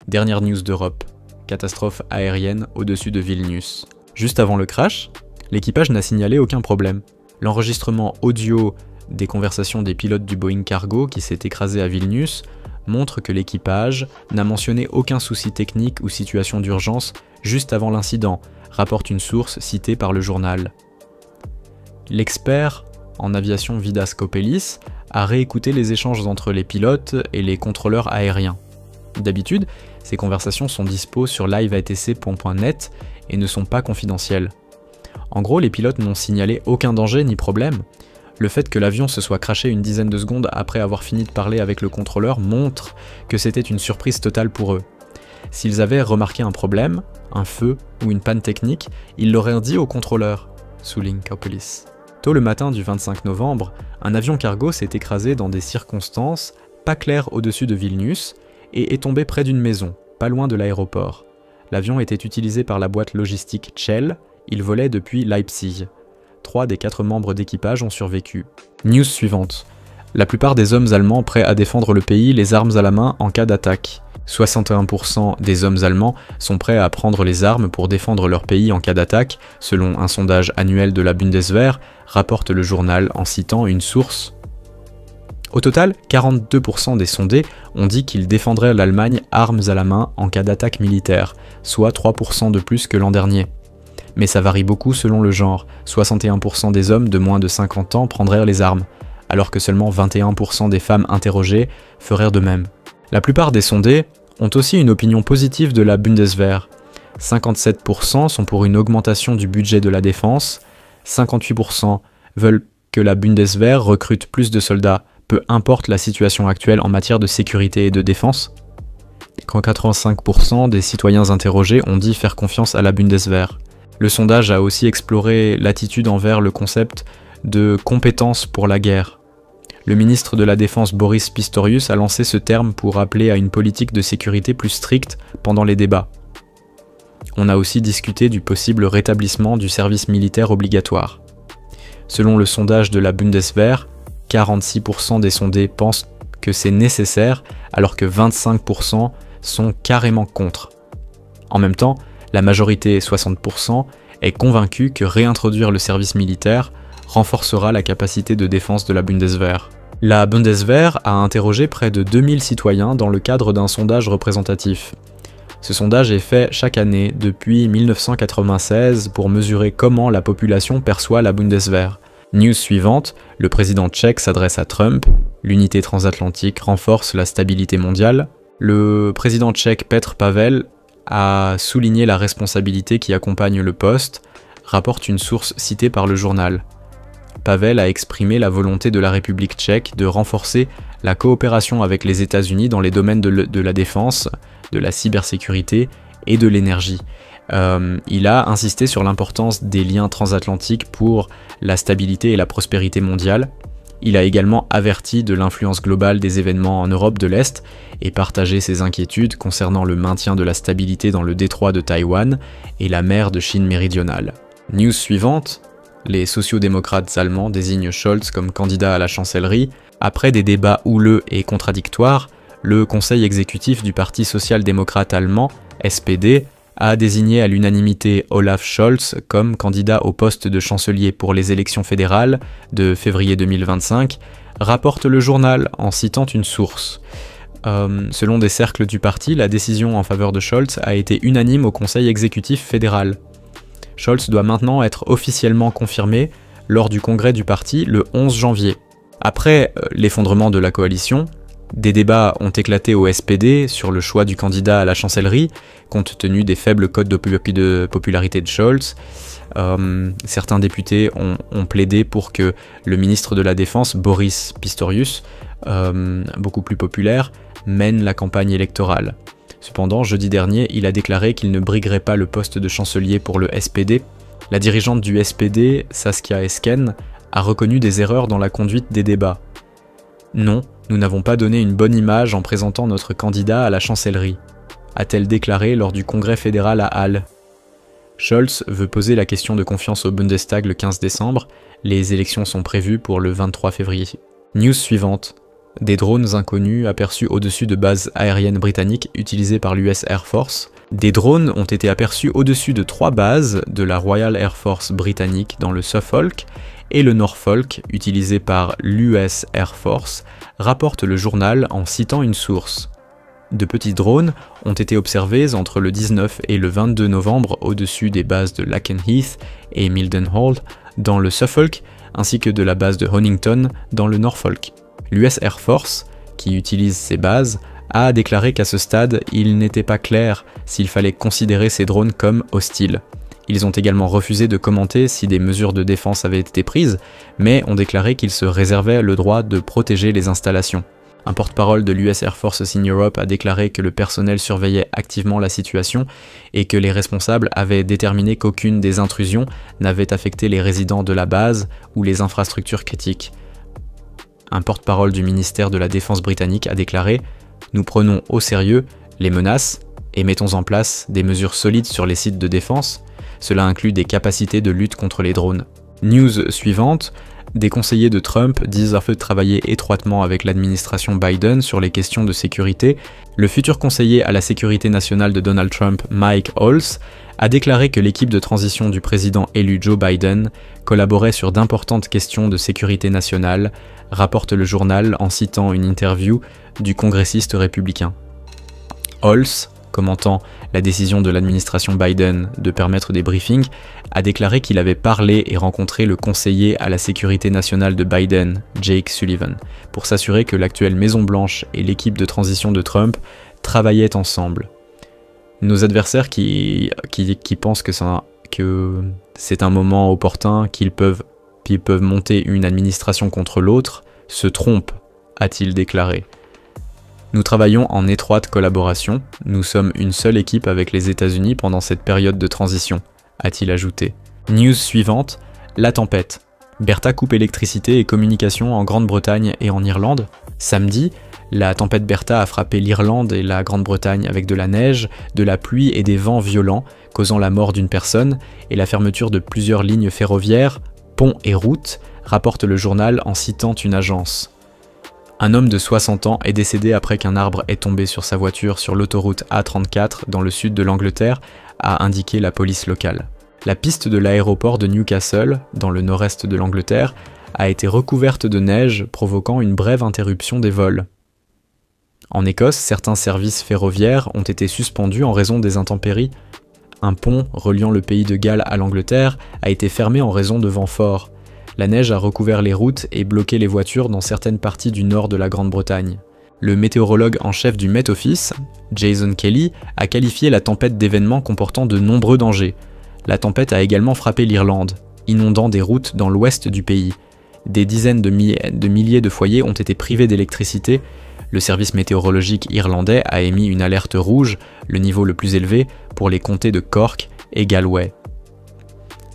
Dernière news d'Europe, catastrophe aérienne au-dessus de Vilnius. Juste avant le crash, l'équipage n'a signalé aucun problème. L'enregistrement audio des conversations des pilotes du Boeing Cargo qui s'est écrasé à Vilnius montre que l'équipage n'a mentionné aucun souci technique ou situation d'urgence juste avant l'incident, rapporte une source citée par le journal. L'expert en aviation Vidas Kopelis a réécouté les échanges entre les pilotes et les contrôleurs aériens. D'habitude, ces conversations sont dispo sur liveatc.net et ne sont pas confidentielles. En gros, les pilotes n'ont signalé aucun danger ni problème. Le fait que l'avion se soit crashé une dizaine de secondes après avoir fini de parler avec le contrôleur montre que c'était une surprise totale pour eux. S'ils avaient remarqué un problème, un feu ou une panne technique, ils l'auraient dit au contrôleur, souligne Kopelis. Tôt le matin du 25 novembre, un avion cargo s'est écrasé dans des circonstances pas claires au-dessus de Vilnius et est tombé près d'une maison, pas loin de l'aéroport. L'avion était utilisé par la boîte logistique Shell, il volait depuis Leipzig. 3 des 4 membres d'équipage ont survécu. News suivante. La plupart des hommes allemands prêts à défendre le pays les armes à la main en cas d'attaque. 61% des hommes allemands sont prêts à prendre les armes pour défendre leur pays en cas d'attaque, selon un sondage annuel de la Bundeswehr, rapporte le journal en citant une source. Au total, 42% des sondés ont dit qu'ils défendraient l'Allemagne armes à la main en cas d'attaque militaire, soit 3% de plus que l'an dernier. Mais ça varie beaucoup selon le genre, 61% des hommes de moins de 50 ans prendraient les armes, alors que seulement 21% des femmes interrogées feraient de même. La plupart des sondés ont aussi une opinion positive de la Bundeswehr. 57% sont pour une augmentation du budget de la défense, 58% veulent que la Bundeswehr recrute plus de soldats, peu importe la situation actuelle en matière de sécurité et de défense, quand 85% des citoyens interrogés ont dit faire confiance à la Bundeswehr. Le sondage a aussi exploré l'attitude envers le concept de compétence pour la guerre. Le ministre de la Défense Boris Pistorius a lancé ce terme pour appeler à une politique de sécurité plus stricte pendant les débats. On a aussi discuté du possible rétablissement du service militaire obligatoire. Selon le sondage de la Bundeswehr, 46% des sondés pensent que c'est nécessaire, alors que 25% sont carrément contre. En même temps, la majorité, 60%, est convaincue que réintroduire le service militaire renforcera la capacité de défense de la Bundeswehr. La Bundeswehr a interrogé près de 2000 citoyens dans le cadre d'un sondage représentatif. Ce sondage est fait chaque année depuis 1996 pour mesurer comment la population perçoit la Bundeswehr. News suivante, le président tchèque s'adresse à Trump, l'unité transatlantique renforce la stabilité mondiale. Le président tchèque Petr Pavel a souligné la responsabilité qui accompagne le poste, rapporte une source citée par le journal. Pavel a exprimé la volonté de la République tchèque de renforcer la coopération avec les États-Unis dans les domaines de la défense, de la cybersécurité et de l'énergie. Il a insisté sur l'importance des liens transatlantiques pour la stabilité et la prospérité mondiale. Il a également averti de l'influence globale des événements en Europe de l'Est et partagé ses inquiétudes concernant le maintien de la stabilité dans le détroit de Taïwan et la mer de Chine méridionale. News suivante, les sociodémocrates allemands désignent Scholz comme candidat à la chancellerie. Après des débats houleux et contradictoires, le conseil exécutif du Parti social-démocrate allemand, SPD, a désigné à l'unanimité Olaf Scholz comme candidat au poste de chancelier pour les élections fédérales de février 2025, rapporte le journal en citant une source. Selon des cercles du parti, la décision en faveur de Scholz a été unanime au Conseil exécutif fédéral. Scholz doit maintenant être officiellement confirmé lors du congrès du parti le 11 janvier. Après l'effondrement de la coalition, des débats ont éclaté au SPD sur le choix du candidat à la chancellerie, compte tenu des faibles cotes de popularité de Scholz. Certains députés ont plaidé pour que le ministre de la Défense, Boris Pistorius, beaucoup plus populaire, mène la campagne électorale. Cependant, jeudi dernier, il a déclaré qu'il ne briguerait pas le poste de chancelier pour le SPD. La dirigeante du SPD, Saskia Esken, a reconnu des erreurs dans la conduite des débats. Non, nous n'avons pas donné une bonne image en présentant notre candidat à la chancellerie, a-t-elle déclaré lors du congrès fédéral à Halle. Scholz veut poser la question de confiance au Bundestag le 15 décembre, les élections sont prévues pour le 23 février. News suivante. des drones inconnus aperçus au-dessus de bases aériennes britanniques utilisées par l'US Air Force. Des drones ont été aperçus au-dessus de 3 bases de la Royal Air Force britannique dans le Suffolk et le Norfolk, utilisés par l'US Air Force, rapporte le journal en citant une source. De petits drones ont été observés entre le 19 et le 22 novembre au-dessus des bases de Lakenheath et Mildenhall dans le Suffolk, ainsi que de la base de Honington dans le Norfolk. L'US Air Force, qui utilise ces bases, a déclaré qu'à ce stade, il n'était pas clair s'il fallait considérer ces drones comme hostiles. Ils ont également refusé de commenter si des mesures de défense avaient été prises, mais ont déclaré qu'ils se réservaient le droit de protéger les installations. Un porte-parole de l'US Air Force in Europe a déclaré que le personnel surveillait activement la situation et que les responsables avaient déterminé qu'aucune des intrusions n'avait affecté les résidents de la base ou les infrastructures critiques. Un porte-parole du ministère de la Défense britannique a déclaré « Nous prenons au sérieux les menaces et mettons en place des mesures solides sur les sites de défense. Cela inclut des capacités de lutte contre les drones. » News suivante, des conseillers de Trump disent avoir fait travailler étroitement avec l'administration Biden sur les questions de sécurité. Le futur conseiller à la sécurité nationale de Donald Trump, Mike Waltz, a déclaré que l'équipe de transition du président élu Joe Biden collaborait sur d'importantes questions de sécurité nationale, rapporte le journal en citant une interview du congressiste républicain. Waltz, commentant la décision de l'administration Biden de permettre des briefings, a déclaré qu'il avait parlé et rencontré le conseiller à la sécurité nationale de Biden, Jake Sullivan, pour s'assurer que l'actuelle Maison-Blanche et l'équipe de transition de Trump travaillaient ensemble. Nos adversaires qui pensent que c'est un moment opportun, qu'ils peuvent monter une administration contre l'autre, se trompent, a-t-il déclaré. Nous travaillons en étroite collaboration, nous sommes une seule équipe avec les États-Unis pendant cette période de transition, a-t-il ajouté. News suivante, la tempête. Bertha coupe électricité et communication en Grande-Bretagne et en Irlande. Samedi, la tempête Bertha a frappé l'Irlande et la Grande-Bretagne avec de la neige, de la pluie et des vents violents, causant la mort d'une personne et la fermeture de plusieurs lignes ferroviaires, ponts et routes, rapporte le journal en citant une agence. Un homme de 60 ans est décédé après qu'un arbre est tombé sur sa voiture sur l'autoroute A34 dans le sud de l'Angleterre, a indiqué la police locale. La piste de l'aéroport de Newcastle, dans le nord-est de l'Angleterre, a été recouverte de neige, provoquant une brève interruption des vols. En Écosse, certains services ferroviaires ont été suspendus en raison des intempéries. Un pont reliant le pays de Galles à l'Angleterre a été fermé en raison de vents forts. La neige a recouvert les routes et bloqué les voitures dans certaines parties du nord de la Grande-Bretagne. Le météorologue en chef du Met Office, Jason Kelly, a qualifié la tempête d'événement comportant de nombreux dangers. La tempête a également frappé l'Irlande, inondant des routes dans l'ouest du pays. Des dizaines de milliers de foyers ont été privés d'électricité. Le service météorologique irlandais a émis une alerte rouge, le niveau le plus élevé, pour les comtés de Cork et Galway.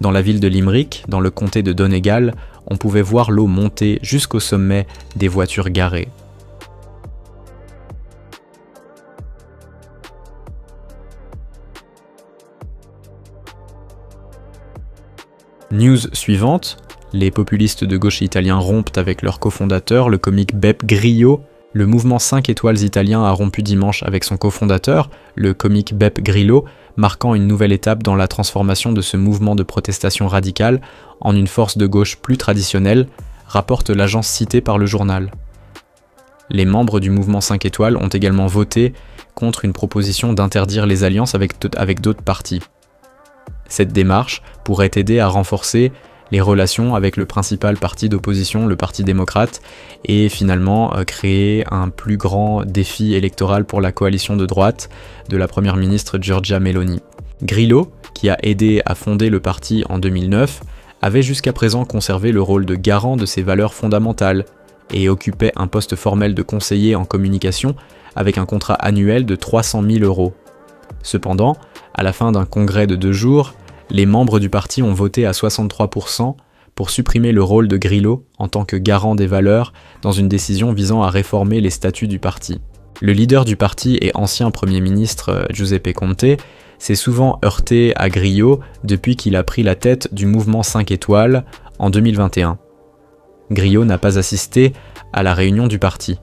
Dans la ville de Limerick, dans le comté de Donegal, on pouvait voir l'eau monter jusqu'au sommet des voitures garées. News suivante, les populistes de gauche italiens rompent avec leur cofondateur, le comique Beppe Grillo. Le mouvement 5 étoiles italien a rompu dimanche avec son cofondateur, le comique Beppe Grillo, marquant une nouvelle étape dans la transformation de ce mouvement de protestation radicale en une force de gauche plus traditionnelle, rapporte l'agence citée par le journal. Les membres du mouvement 5 étoiles ont également voté contre une proposition d'interdire les alliances avec d'autres partis. Cette démarche pourrait aider à renforcer les relations avec le principal parti d'opposition, le Parti démocrate, et finalement créer un plus grand défi électoral pour la coalition de droite de la première ministre Giorgia Meloni. Grillo, qui a aidé à fonder le parti en 2009, avait jusqu'à présent conservé le rôle de garant de ses valeurs fondamentales et occupait un poste formel de conseiller en communication avec un contrat annuel de 300 000 €. Cependant, à la fin d'un congrès de 2 jours, les membres du parti ont voté à 63% pour supprimer le rôle de Grillo en tant que garant des valeurs dans une décision visant à réformer les statuts du parti. Le leader du parti et ancien Premier ministre Giuseppe Conte s'est souvent heurté à Grillo depuis qu'il a pris la tête du mouvement 5 étoiles en 2021. Grillo n'a pas assisté à la réunion du parti.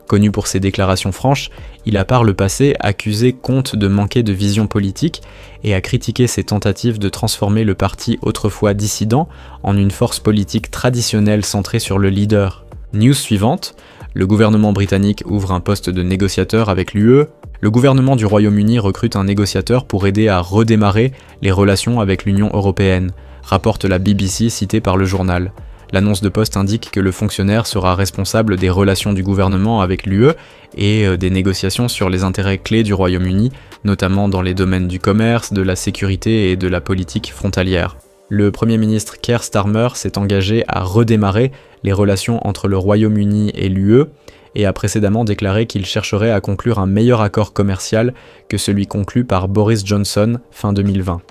Connu pour ses déclarations franches, il a par le passé accusé Comte de manquer de vision politique et a critiqué ses tentatives de transformer le parti autrefois dissident en une force politique traditionnelle centrée sur le leader. News suivante, le gouvernement britannique ouvre un poste de négociateur avec l'UE. Le gouvernement du Royaume-Uni recrute un négociateur pour aider à redémarrer les relations avec l'Union européenne, rapporte la BBC citée par le journal. L'annonce de poste indique que le fonctionnaire sera responsable des relations du gouvernement avec l'UE et des négociations sur les intérêts clés du Royaume-Uni, notamment dans les domaines du commerce, de la sécurité et de la politique frontalière. Le Premier ministre Keir Starmer s'est engagé à redémarrer les relations entre le Royaume-Uni et l'UE et a précédemment déclaré qu'il chercherait à conclure un meilleur accord commercial que celui conclu par Boris Johnson fin 2020.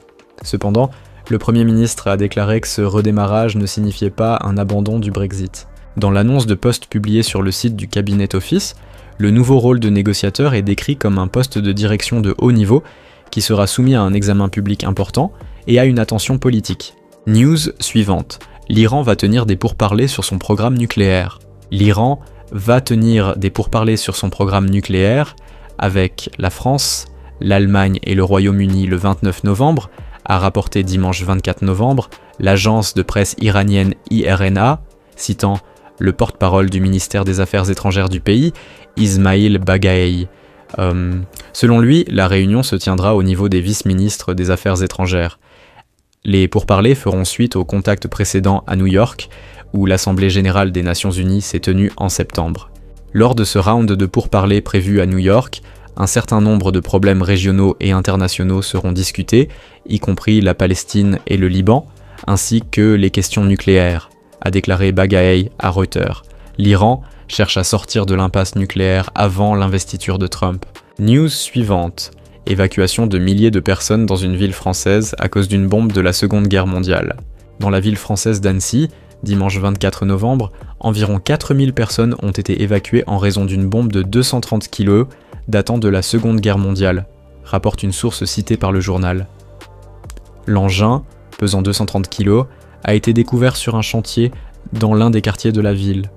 Cependant, le Premier ministre a déclaré que ce redémarrage ne signifiait pas un abandon du Brexit. Dans l'annonce de poste publiée sur le site du Cabinet Office, le nouveau rôle de négociateur est décrit comme un poste de direction de haut niveau qui sera soumis à un examen public important et à une attention politique. News suivante. L'Iran va tenir des pourparlers sur son programme nucléaire. L'Iran va tenir des pourparlers sur son programme nucléaire avec la France, l'Allemagne et le Royaume-Uni le 29 novembre, a rapporté dimanche 24 novembre l'agence de presse iranienne IRNA, citant le porte-parole du ministère des Affaires étrangères du pays, Ismail Baghaei. Selon lui, la réunion se tiendra au niveau des vice-ministres des Affaires étrangères. Les pourparlers feront suite aux contacts précédents à New York, où l'Assemblée générale des Nations unies s'est tenue en septembre. Lors de ce round de pourparlers prévu à New York, un certain nombre de problèmes régionaux et internationaux seront discutés, y compris la Palestine et le Liban, ainsi que les questions nucléaires, a déclaré Baghaei à Reuters. L'Iran cherche à sortir de l'impasse nucléaire avant l'investiture de Trump. News suivante. Évacuation de milliers de personnes dans une ville française à cause d'une bombe de la Seconde Guerre mondiale. Dans la ville française d'Annecy, dimanche 24 novembre, environ 4000 personnes ont été évacuées en raison d'une bombe de 230 kg datant de la Seconde Guerre mondiale, rapporte une source citée par le journal. L'engin, pesant 230 kg, a été découvert sur un chantier dans l'un des quartiers de la ville.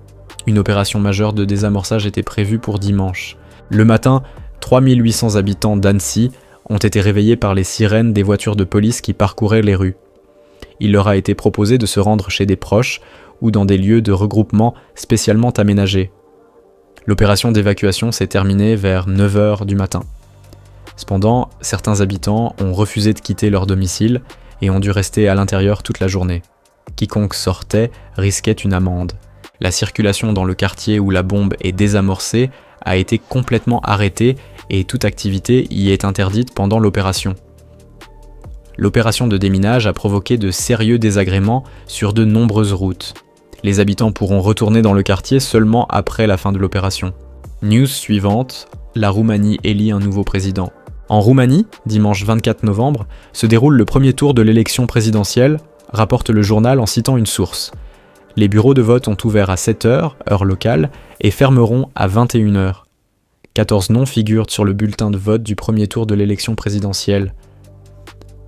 Une opération majeure de désamorçage était prévue pour dimanche. Le matin, 3800 habitants d'Annecy ont été réveillés par les sirènes des voitures de police qui parcouraient les rues. Il leur a été proposé de se rendre chez des proches ou dans des lieux de regroupement spécialement aménagés. L'opération d'évacuation s'est terminée vers 9h du matin. Cependant, certains habitants ont refusé de quitter leur domicile et ont dû rester à l'intérieur toute la journée. Quiconque sortait risquait une amende. La circulation dans le quartier où la bombe est désamorcée a été complètement arrêtée et toute activité y est interdite pendant l'opération. L'opération de déminage a provoqué de sérieux désagréments sur de nombreuses routes. Les habitants pourront retourner dans le quartier seulement après la fin de l'opération. News suivante, la Roumanie élit un nouveau président. En Roumanie, dimanche 24 novembre, se déroule le premier tour de l'élection présidentielle, rapporte le journal en citant une source. Les bureaux de vote ont ouvert à 7h, heure locale, et fermeront à 21h. 14 noms figurent sur le bulletin de vote du premier tour de l'élection présidentielle.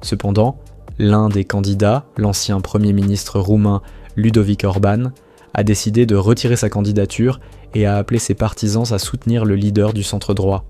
Cependant, l'un des candidats, l'ancien Premier ministre roumain Ludovic Orban, a décidé de retirer sa candidature et a appelé ses partisans à soutenir le leader du centre-droit.